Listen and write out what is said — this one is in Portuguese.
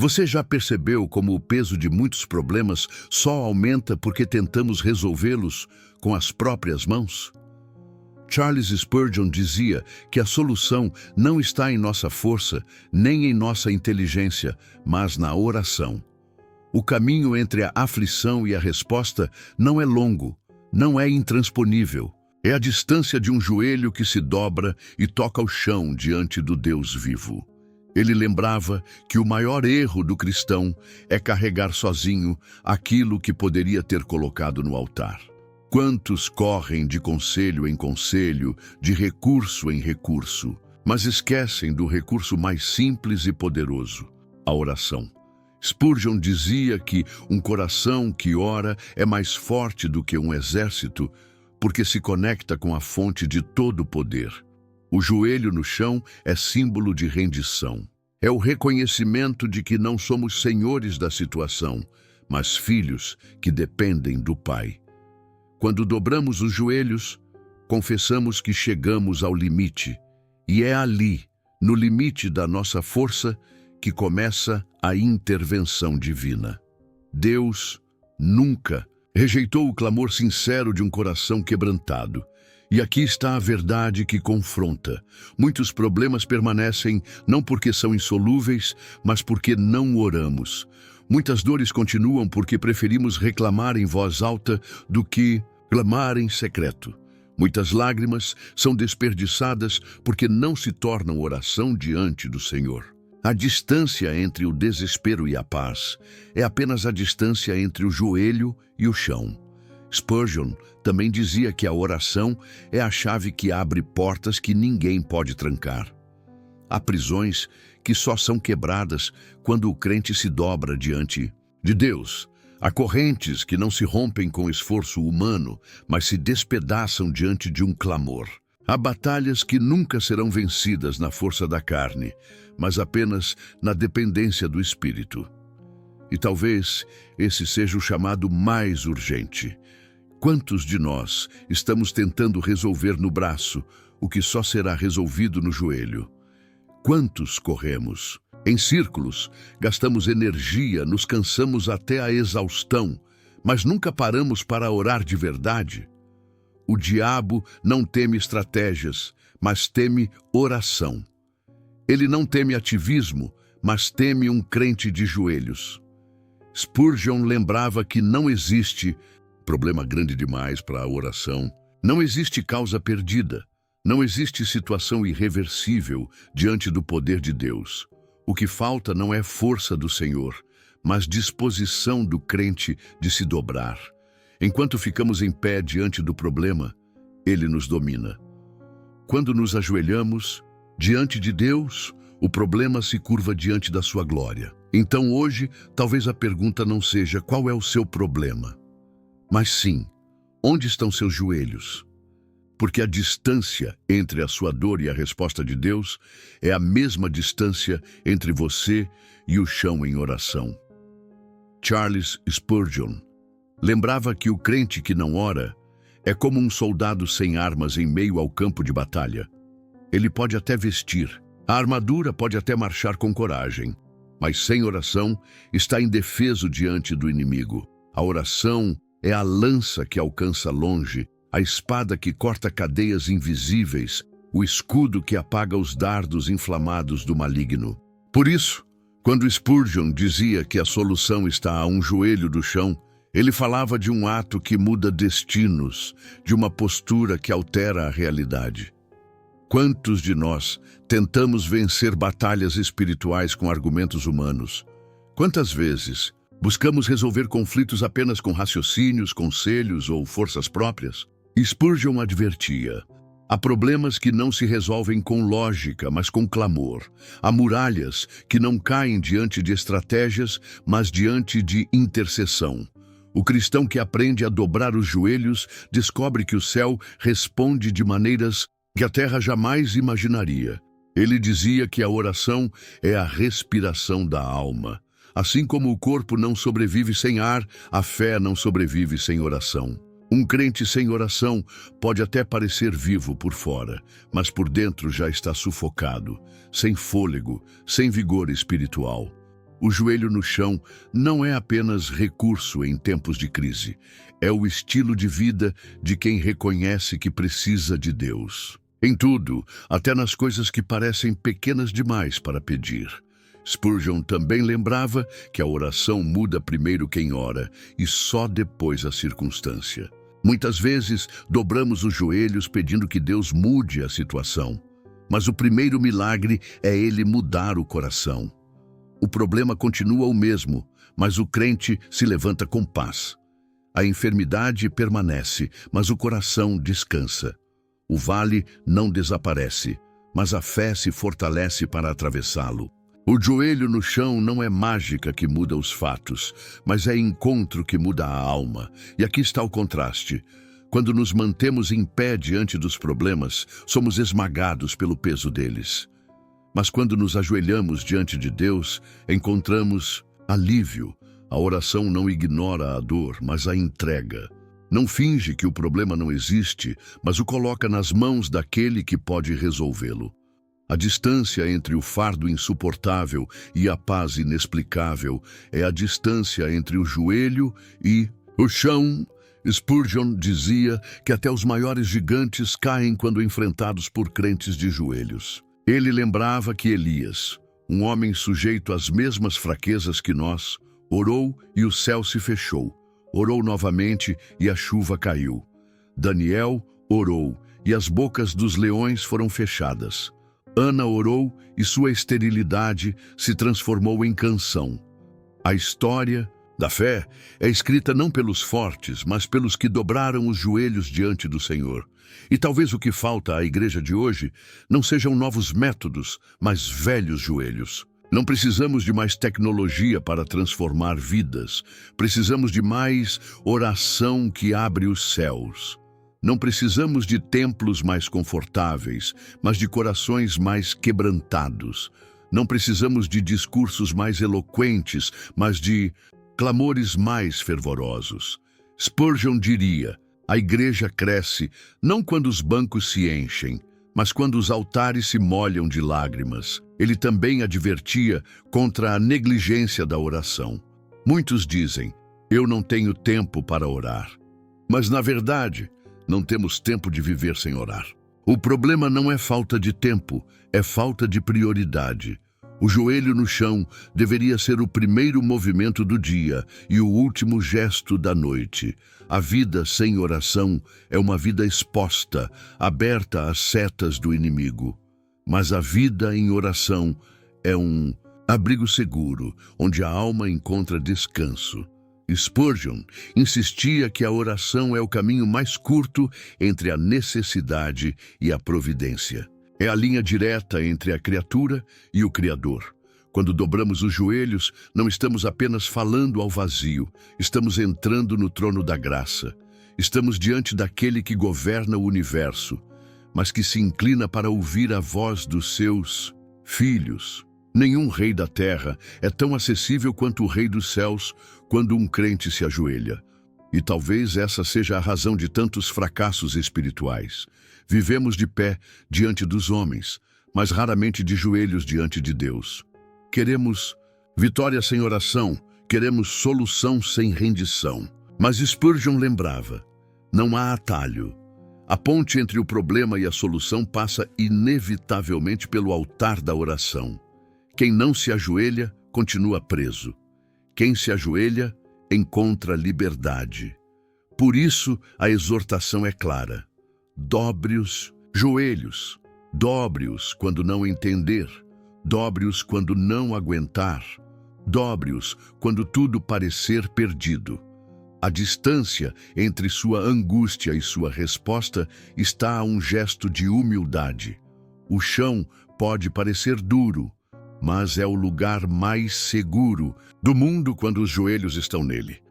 Você já percebeu como o peso de muitos problemas só aumenta porque tentamos resolvê-los com as próprias mãos? Charles Spurgeon dizia que a solução não está em nossa força, nem em nossa inteligência, mas na oração. O caminho entre a aflição e a resposta não é longo, não é intransponível. É a distância de um joelho que se dobra e toca o chão diante do Deus vivo. Ele lembrava que o maior erro do cristão é carregar sozinho aquilo que poderia ter colocado no altar. Quantos correm de conselho em conselho, de recurso em recurso, mas esquecem do recurso mais simples e poderoso, a oração. Spurgeon dizia que um coração que ora é mais forte do que um exército, porque se conecta com a fonte de todo o poder. O joelho no chão é símbolo de rendição. É o reconhecimento de que não somos senhores da situação, mas filhos que dependem do Pai. Quando dobramos os joelhos, confessamos que chegamos ao limite, e é ali, no limite da nossa força, que começa a intervenção divina. Deus nunca rejeitou o clamor sincero de um coração quebrantado. E aqui está a verdade que confronta. Muitos problemas permanecem não porque são insolúveis, mas porque não oramos. Muitas dores continuam porque preferimos reclamar em voz alta do que clamar em secreto. Muitas lágrimas são desperdiçadas porque não se tornam oração diante do Senhor. A distância entre o desespero e a paz é apenas a distância entre o joelho e o chão. Spurgeon também dizia que a oração é a chave que abre portas que ninguém pode trancar. Há prisões que só são quebradas quando o crente se dobra diante de Deus. Há correntes que não se rompem com esforço humano, mas se despedaçam diante de um clamor. Há batalhas que nunca serão vencidas na força da carne, mas apenas na dependência do Espírito. E talvez esse seja o chamado mais urgente. Quantos de nós estamos tentando resolver no braço o que só será resolvido no joelho? Quantos corremos em círculos, gastamos energia, nos cansamos até a exaustão, mas nunca paramos para orar de verdade? O diabo não teme estratégias, mas teme oração. Ele não teme ativismo, mas teme um crente de joelhos. Spurgeon lembrava que não existe problema grande demais para a oração. Não existe causa perdida. Não existe situação irreversível diante do poder de Deus. O que falta não é força do Senhor, mas disposição do crente de se dobrar. Enquanto ficamos em pé diante do problema, Ele nos domina. Quando nos ajoelhamos diante de Deus, o problema se curva diante da sua glória. Então hoje, talvez a pergunta não seja qual é o seu problema, mas sim, onde estão seus joelhos? Porque a distância entre a sua dor e a resposta de Deus é a mesma distância entre você e o chão em oração. Charles Spurgeon lembrava que o crente que não ora é como um soldado sem armas em meio ao campo de batalha. Ele pode até vestir, a armadura pode até marchar com coragem, mas sem oração está indefeso diante do inimigo. A oração é a lança que alcança longe, a espada que corta cadeias invisíveis, o escudo que apaga os dardos inflamados do maligno. Por isso, quando Spurgeon dizia que a solução está a um joelho do chão, ele falava de um ato que muda destinos, de uma postura que altera a realidade. Quantos de nós tentamos vencer batalhas espirituais com argumentos humanos? Quantas vezes buscamos resolver conflitos apenas com raciocínios, conselhos ou forças próprias? Spurgeon advertia: há problemas que não se resolvem com lógica, mas com clamor. Há muralhas que não caem diante de estratégias, mas diante de intercessão. O cristão que aprende a dobrar os joelhos descobre que o céu responde de maneiras que a terra jamais imaginaria. Ele dizia que a oração é a respiração da alma. Assim como o corpo não sobrevive sem ar, a fé não sobrevive sem oração. Um crente sem oração pode até parecer vivo por fora, mas por dentro já está sufocado, sem fôlego, sem vigor espiritual. O joelho no chão não é apenas recurso em tempos de crise. É o estilo de vida de quem reconhece que precisa de Deus. Em tudo, até nas coisas que parecem pequenas demais para pedir. Spurgeon também lembrava que a oração muda primeiro quem ora e só depois a circunstância. Muitas vezes, dobramos os joelhos pedindo que Deus mude a situação. Mas o primeiro milagre é Ele mudar o coração. O problema continua o mesmo, mas o crente se levanta com paz. A enfermidade permanece, mas o coração descansa. O vale não desaparece, mas a fé se fortalece para atravessá-lo. O joelho no chão não é mágica que muda os fatos, mas é encontro que muda a alma. E aqui está o contraste. Quando nos mantemos em pé diante dos problemas, somos esmagados pelo peso deles. Mas quando nos ajoelhamos diante de Deus, encontramos alívio. A oração não ignora a dor, mas a entrega. Não finge que o problema não existe, mas o coloca nas mãos daquele que pode resolvê-lo. A distância entre o fardo insuportável e a paz inexplicável é a distância entre o joelho e o chão. Spurgeon dizia que até os maiores gigantes caem quando enfrentados por crentes de joelhos. Ele lembrava que Elias, um homem sujeito às mesmas fraquezas que nós, orou e o céu se fechou. Orou novamente e a chuva caiu. Daniel orou e as bocas dos leões foram fechadas. Ana orou e sua esterilidade se transformou em canção. A história da fé é escrita não pelos fortes, mas pelos que dobraram os joelhos diante do Senhor. E talvez o que falta à igreja de hoje não sejam novos métodos, mas velhos joelhos. Não precisamos de mais tecnologia para transformar vidas. Precisamos de mais oração que abre os céus. Não precisamos de templos mais confortáveis, mas de corações mais quebrantados. Não precisamos de discursos mais eloquentes, mas de clamores mais fervorosos. Spurgeon diria: a igreja cresce não quando os bancos se enchem, mas quando os altares se molham de lágrimas. Ele também advertia contra a negligência da oração. Muitos dizem: eu não tenho tempo para orar. Mas, na verdade, não temos tempo de viver sem orar. O problema não é falta de tempo, é falta de prioridade. O joelho no chão deveria ser o primeiro movimento do dia e o último gesto da noite. A vida sem oração é uma vida exposta, aberta às setas do inimigo. Mas a vida em oração é um abrigo seguro, onde a alma encontra descanso. Spurgeon insistia que a oração é o caminho mais curto entre a necessidade e a providência. É a linha direta entre a criatura e o Criador. Quando dobramos os joelhos, não estamos apenas falando ao vazio, estamos entrando no trono da graça. Estamos diante daquele que governa o universo, mas que se inclina para ouvir a voz dos seus filhos. Nenhum rei da terra é tão acessível quanto o Rei dos Céus quando um crente se ajoelha. E talvez essa seja a razão de tantos fracassos espirituais. Vivemos de pé diante dos homens, mas raramente de joelhos diante de Deus. Queremos vitória sem oração, queremos solução sem rendição. Mas Spurgeon lembrava: não há atalho. A ponte entre o problema e a solução passa inevitavelmente pelo altar da oração. Quem não se ajoelha, continua preso. Quem se ajoelha, encontra liberdade. Por isso, a exortação é clara. Dobre os joelhos. Dobre-os quando não entender. Dobre-os quando não aguentar. Dobre-os quando tudo parecer perdido. A distância entre sua angústia e sua resposta está a um gesto de humildade. O chão pode parecer duro, mas é o lugar mais seguro do mundo quando os joelhos estão nele.